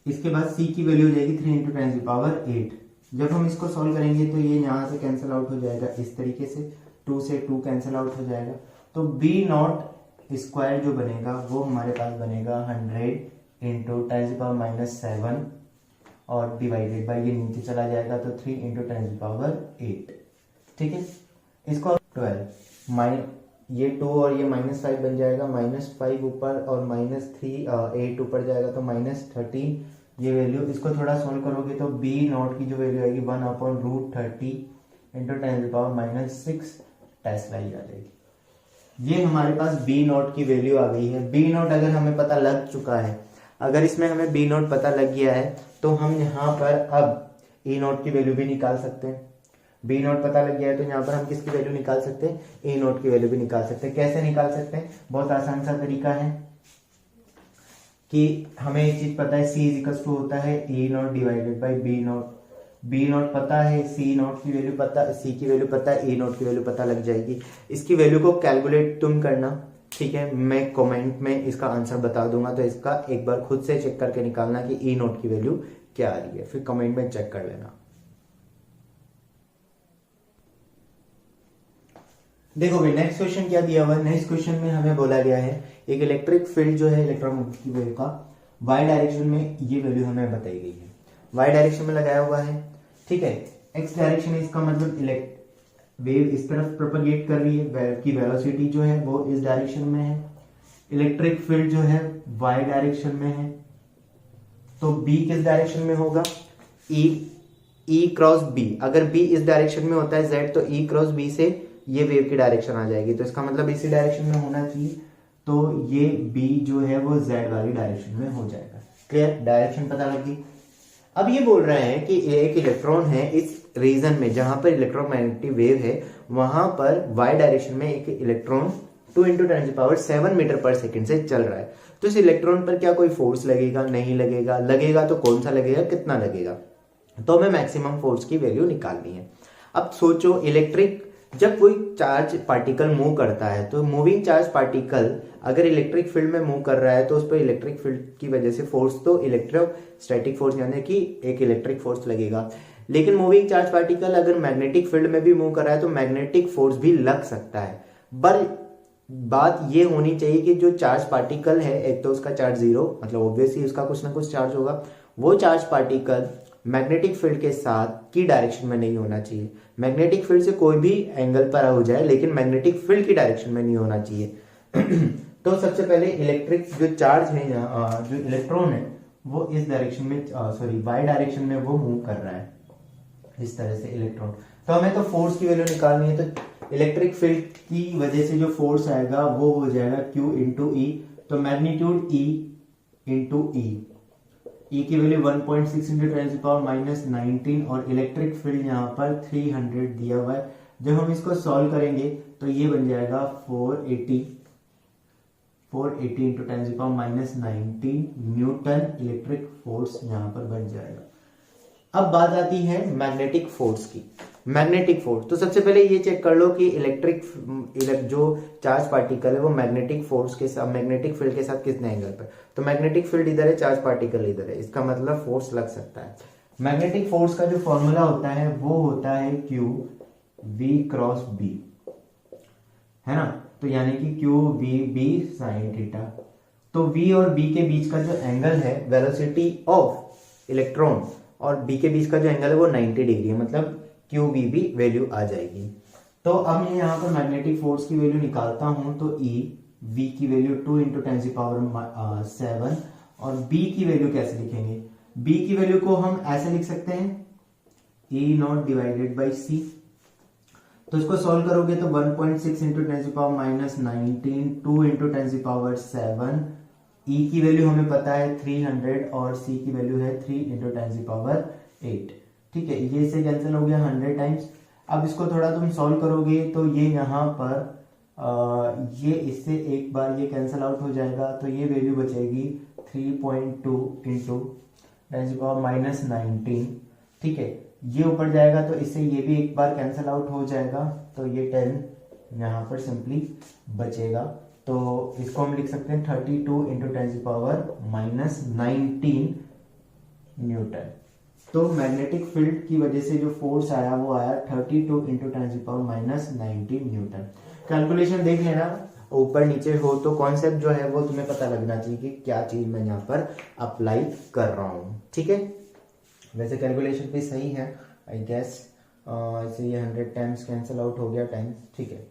इसके बाद c की वैल्यू हो जाएगी 3 इंटू 10⁸। जब हम इसको सॉल्व करेंगे तो ये यहां से कैंसिल आउट हो जाएगा इस तरीके से, 2 से 2 कैंसिल आउट हो जाएगा। तो b नॉट स्क्वायर जो बनेगा वो हमारे पास बनेगा 100 इंटू 10⁻⁷ और डिवाइडेड बाई, ये नीचे चला जाएगा तो 3 इंटू 10⁸। ठीक है, इसको 12 ये 2 और ये -5 बन जाएगा, -5 ऊपर और -3 8 ऊपर जाएगा तो -13 ये वैल्यू। इसको थोड़ा सोल्व करोगे तो b नॉट की जो वैल्यू आएगी 1/√30 इंटू 10⁻⁻6 टेस्ला ही आ जाएगी। ये हमारे पास b नॉट की वैल्यू आ गई है। b नॉट अगर हमें पता लग चुका है, अगर इसमें हमें b नॉट पता लग गया है, तो हम यहाँ पर अब e नॉट की वैल्यू भी निकाल सकते हैं। b नॉट पता लग गया है तो यहाँ पर हम किसकी वैल्यू निकाल सकते हैं, e नॉट की वैल्यू भी निकाल सकते हैं। कैसे निकाल सकते हैं, बहुत आसान सा तरीका है कि हमें एक चीज पता है, c इक्वल्स टू होता है e not divided by b not. b not पता है, c नॉट की वैल्यू पता, c की वैल्यू पता है, e नॉट की वैल्यू पता लग जाएगी। इसकी वैल्यू को कैलकुलेट तुम करना, ठीक है, मैं कमेंट में इसका आंसर बता दूंगा, तो इसका एक बार खुद से चेक करके निकालना कि e नॉट की वैल्यू क्या आ रही है, फिर कमेंट में चेक कर लेना। देखो भाई नेक्स्ट क्वेश्चन क्या दिया हुआ है। नेक्स्ट क्वेश्चन में हमें बोला गया है एक इलेक्ट्रिक फील्ड जो है इलेक्ट्रोमैग्नेटिक की वेव का y डायरेक्शन में ये वैल्यू हमें बताई गई है, y डायरेक्शन में लगाया हुआ है, ठीक है। x डायरेक्शन में इसका मतलब वेव इस तरफ प्रोपगेट कर रही है, वेव की वेलोसिटी जो है वो इस डायरेक्शन में है। इलेक्ट्रिक फील्ड जो है y डायरेक्शन में है, तो b किस डायरेक्शन में होगा, e क्रॉस b। अगर b इस डायरेक्शन में होता है z, तो e क्रॉस b से ये वेव की डायरेक्शन आ जाएगी, तो इसका मतलब इसी डायरेक्शन में होना चाहिए, तो ये b जो है वो z वाली डायरेक्शन में हो जाएगा। क्लियर, डायरेक्शन पता लगी। अब ये बोल रहे हैं कि एक इलेक्ट्रॉन है इस रीजन में जहां पर इलेक्ट्रोमैग्नेटिक वेव है, वहां पर y डायरेक्शन में एक इलेक्ट्रॉन 2 इंटू 10⁷ मीटर पर सेकेंड से चल रहा है। तो इस इलेक्ट्रॉन पर क्या कोई फोर्स लगेगा, नहीं लगेगा, लगेगा तो कौन सा लगेगा, कितना लगेगा, तो हमें मैक्सिमम फोर्स की वैल्यू निकालनी है। अब सोचो, इलेक्ट्रिक जब कोई चार्ज पार्टिकल मूव करता है, तो मूविंग चार्ज पार्टिकल अगर इलेक्ट्रिक फील्ड में मूव कर रहा है, तो उस पर इलेक्ट्रिक फील्ड की वजह से फोर्स, तो इलेक्ट्रोस्टैटिक फोर्स यानी कि एक इलेक्ट्रिक फोर्स लगेगा। लेकिन मूविंग चार्ज पार्टिकल अगर मैग्नेटिक फील्ड में भी मूव कर रहा है, तो मैग्नेटिक फोर्स भी लग सकता है। पर बात ये होनी चाहिए कि जो चार्ज पार्टिकल है, एक तो उसका चार्ज 0, मतलब ऑब्वियसली उसका कुछ ना कुछ चार्ज होगा, वो चार्ज पार्टिकल मैग्नेटिक फील्ड के साथ की डायरेक्शन में नहीं होना चाहिए। मैग्नेटिक फील्ड से कोई भी एंगल पर हो जाए, लेकिन मैग्नेटिक फील्ड की डायरेक्शन में नहीं होना चाहिए। तो सबसे पहले इलेक्ट्रिक जो चार्ज है यहाँ, जो इलेक्ट्रॉन है वो इस डायरेक्शन में, सॉरी वाई डायरेक्शन में वो मूव कर रहा है, इस तरह से इलेक्ट्रॉन। तो हमें तो फोर्स की वैल्यू निकालनी है, तो इलेक्ट्रिक फील्ड की वजह से जो फोर्स आएगा वो हो जाएगा Q इंटू ई। तो मैग्नीट्यूड E इंटू ई की वैल्यू 1.6 इंटू 10⁻⁻19 और इलेक्ट्रिक फील्ड यहाँ पर 300 दिया हुआ है। जब हम इसको सॉल्व करेंगे तो ये बन जाएगा 480 इंटू 10⁻19 न्यूटन इलेक्ट्रिक फोर्स यहाँ पर बन जाएगा। अब बात आती है मैग्नेटिक फोर्स की। मैग्नेटिक फोर्स, तो सबसे पहले ये चेक कर लो कि इलेक्ट्रिक जो चार्ज पार्टिकल है वो मैग्नेटिक फोर्स के साथ, मैग्नेटिक फील्ड के साथ कितने एंगल पर। तो मैग्नेटिक फील्ड इधर है, चार्ज पार्टिकल इधर है, इसका मतलब फोर्स लग सकता है। मैग्नेटिक फोर्स का जो फॉर्मूला होता है वो होता है Q V क्रॉस B, है ना। तो यानी कि Q V B sine theta. तो V और B के बीच का जो एंगल है, वेलोसिटी ऑफ इलेक्ट्रॉन और B के बीच का जो एंगल है वो 90 डिग्री है, मतलब QV भी वैल्यू आ जाएगी। तो अब मैं यहाँ पर मैग्नेटिक फोर्स की वैल्यू निकालता हूं, तो V की वैल्यू 2 इंटू 10⁻7 और B की वैल्यू कैसे लिखेंगे। B की वैल्यू को हम ऐसे लिख सकते हैं E0 डिवाइडेड बाई C। तो इसको सॉल्व करोगे तो 1.6 इंटू 10⁻⁻19 2 इंटू 10⁻7। E की वैल्यू हमें पता है 300 और C की वैल्यू है 3 इंटू 10⁸। ठीक है, ये इससे कैंसिल हो गया 100 टाइम्स। अब इसको थोड़ा तुम सॉल्व करोगे तो ये यहाँ पर ये इससे एक बार ये कैंसिल आउट हो जाएगा, तो ये वैल्यू बचेगी 3.2 इंटू 10⁻19। ठीक है, ये ऊपर जाएगा तो इससे ये भी एक बार कैंसिल आउट हो जाएगा, तो ये 10 यहाँ पर सिंपली बचेगा। तो इसको हम लिख सकते हैं 32 इंटू 10⁻19 न्यूटन। तो मैग्नेटिक फील्ड की वजह से जो फोर्स आया वो आया 32 इंटू 10⁻19 न्यूटन। कैलकुलेशन देख लेना, ऊपर नीचे हो तो कॉन्सेप्ट जो है वो तुम्हें पता लगना चाहिए कि क्या चीज मैं यहाँ पर अप्लाई कर रहा हूँ। ठीक है, वैसे कैलकुलेशन भी सही है आई गेस। ऐसे ये 100 टाइम्स कैंसिल आउट हो गया टाइम्स। ठीक है,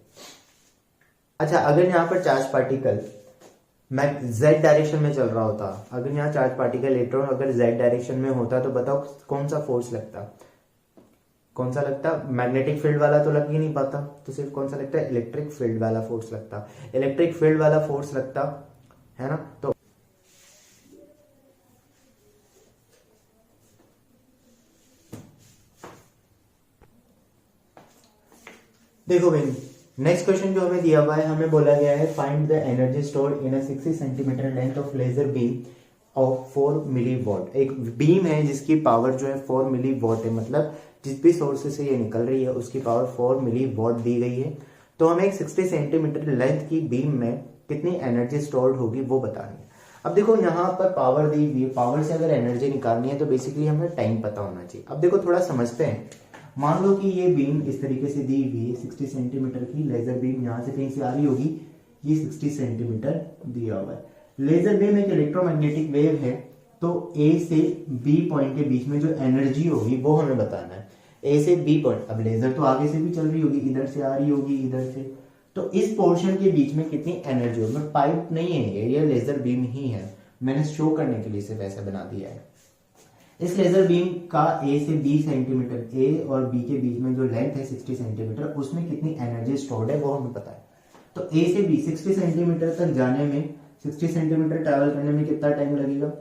अच्छा अगर यहाँ पर चार्ज पार्टिकल मैं Z डायरेक्शन में चल रहा होता, अगर यहाँ चार्ज पार्टिकल इलेक्ट्रॉन अगर Z डायरेक्शन में होता तो बताओ कौन सा फोर्स लगता, कौन सा लगता। मैग्नेटिक फील्ड वाला तो लग ही नहीं पाता, तो सिर्फ कौन सा लगता है, इलेक्ट्रिक फील्ड वाला फोर्स लगता, इलेक्ट्रिक फील्ड वाला फोर्स लगता है ना। तो देखो भाई, नेक्स्ट क्वेश्चन जो हमें दिया हुआ है, हमें बोला गया है find the energy stored in a 60 centimetre length of laser beam of 4 milliwatt. एक बीम है जिसकी पावर जो है 4 मिली वॉट है, मतलब जिस भी सोर्स से ये निकल रही है उसकी पावर 4 मिली वॉट दी गई है। तो हमें एक 60 सेंटीमीटर लेंथ की बीम में कितनी एनर्जी स्टोर्ड होगी वो बतानी है। अब देखो यहाँ पर पावर दी हुई है, पावर से अगर एनर्जी निकालनी है तो बेसिकली हमें टाइम पता होना चाहिए। अब देखो थोड़ा समझते हैं। मान लो कि ये बीम इस तरीके से दी हुई है, 60 सेंटीमीटर की लेजर बीम यहाँ से कहीं से आ रही होगी, ये 60 सेंटीमीटर दिया हुआ है। लेजर बीम एक इलेक्ट्रोमैग्नेटिक वेव है, तो A से B पॉइंट के बीच में जो एनर्जी होगी वो हमें बताना है। A से B पॉइंट, अब लेजर तो आगे से भी चल रही होगी, इधर से आ रही होगी, इधर से, तो इस पोर्शन के बीच में कितनी एनर्जी होगी। पाइप नहीं है ये लेजर बीम ही है, मैंने शो करने के लिए सिर्फ ऐसा बना दिया है। इस लेजर बीम का A से B सेंटीमीटर, A और B के बीच में जो लेंथ है 60 सेंटीमीटर, उसमें कितनी एनर्जी स्टोर्ड है वो हमें पता है। तो A से B 60 सेंटीमीटर तक जाने में, 60 सेंटीमीटर ट्रैवल करने में कितना टाइम लगेगा,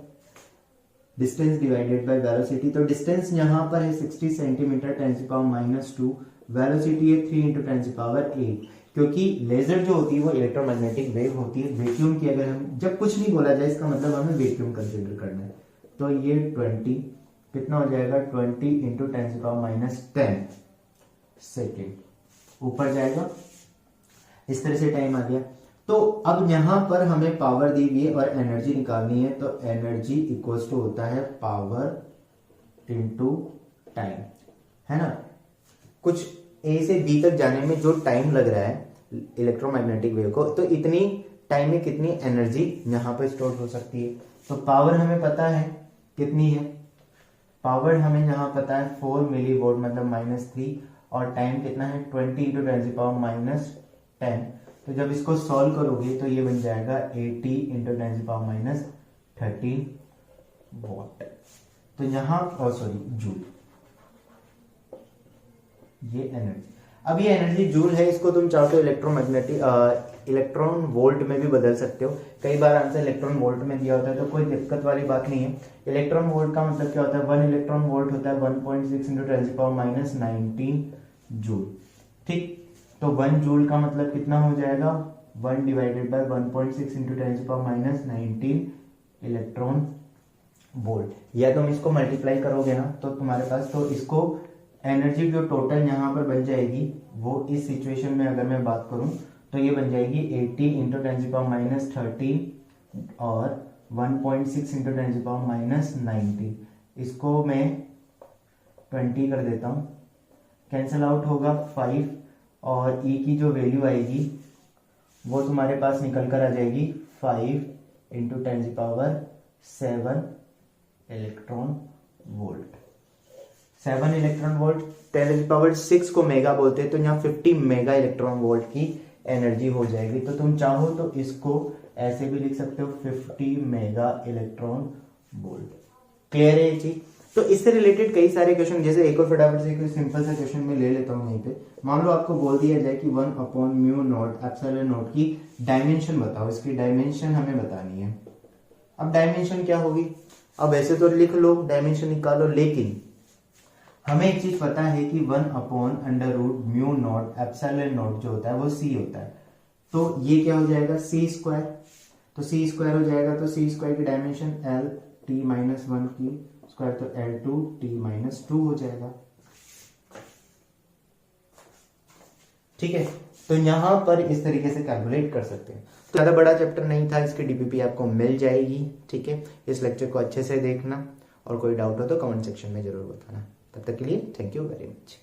डिस्टेंस डिवाइडेड बाय वेलोसिटी। तो डिस्टेंस यहाँ पर है 60 सेंटीमीटर 10⁻⁻², वेलोसिटी है 3 इंटू 10⁸, क्योंकि लेजर जो होती है वो इलेक्ट्रोमैग्नेटिक वेव होती है। वैक्यूम की अगर हम जब कुछ नहीं बोला जाए इसका मतलब हमें वैक्यूम कंसिडर करना है। तो ये 20 कितना हो जाएगा, 20 इंटू 10⁻10 सेकेंड ऊपर जाएगा। इस तरह से टाइम आ गया। तो अब यहां पर हमें पावर दी हुई है और एनर्जी निकालनी है, तो एनर्जी इक्वल्स टू होता है पावर इंटू टाइम, है ना। कुछ A से B तक जाने में जो टाइम लग रहा है इलेक्ट्रोमैग्नेटिक वेव को, तो इतनी टाइम में कितनी एनर्जी यहां पर स्टोर हो सकती है। तो पावर हमें पता है कितनी है, पावर हमें यहाँ पता है 4 मिली वोल्ट मतलब -3, और टाइम कितना है 20 इंटू 10⁻⁻10। तो जब इसको सॉल्व करोगे तो ये बन जाएगा 80 इंटू 10⁻13 वॉट। तो यहाँ जूल, ये एनर्जी। अब ये एनर्जी जूल है, इसको तुम चाहो तो इलेक्ट्रॉन वोल्ट में भी बदल सकते हो। कई बार आंसर इलेक्ट्रॉन वोल्ट में दिया होता है तो कोई दिक्कत वाली बात नहीं है। इलेक्ट्रॉन वोल्ट का मतलब क्या होता है, 1 इलेक्ट्रॉन वोल्ट होता है 1.6 इंटू 10⁻19 जूल। ठीक, तो 1 जूल का मतलब कितना हो जाएगा, 1 divided by 1.6 into 10⁻19 electron volt. या तुम इसको मल्टीप्लाई करोगे ना तो तुम्हारे पास, तो इसको एनर्जी जो टोटल यहाँ पर बन जाएगी वो इस सिचुएशन में अगर मैं बात करूं तो ये बन जाएगी 80 इंटू 10⁻13 और 1.6 इंटू 10⁻19। इसको मैं 20 कर देता हूं, कैंसिल आउट होगा 5, और ई की जो वैल्यू आएगी वो तुम्हारे पास निकल कर आ जाएगी 5 into 10⁻7 electron volt. 7 electron volt, 10⁻6 को मेगा बोलते हैं, तो यहाँ 50 मेगा इलेक्ट्रॉन वोल्ट की एनर्जी हो जाएगी। तो तुम चाहो तो इसको ऐसे भी लिख सकते हो 50 मेगा इलेक्ट्रॉन वोल्ट। क्लियर है ये चीज? तो इससे रिलेटेड कई सारे क्वेश्चन, जैसे एक और फटाफट से कोई सिंपल सा क्वेश्चन में ले लेता हूँ यहीं पे। मान लो आपको बोल दिया जाए कि 1/μ0 की डायमेंशन बताओ, इसकी डायमेंशन हमें बतानी है। अब डायमेंशन क्या होगी, अब ऐसे तो लिख लो डायमेंशन निकालो, लेकिन हमें एक चीज पता है कि 1/√μ0 जो होता है वो c होता है। तो ये क्या हो जाएगा, c²। तो c² हो जाएगा, तो c² की डायमेंशन L(t-1) की स्क्वायर, तो L2t-2 हो जाएगा। ठीक है, तो यहां पर इस तरीके से कैलकुलेट कर सकते हैं। तो ज्यादा बड़ा चैप्टर नहीं था, इसकी डीपीपी आपको मिल जाएगी। ठीक है, इस लेक्चर को अच्छे से देखना, और कोई डाउट हो तो कमेंट सेक्शन में जरूर बताना। तब तक के लिए थैंक यू वेरी मच।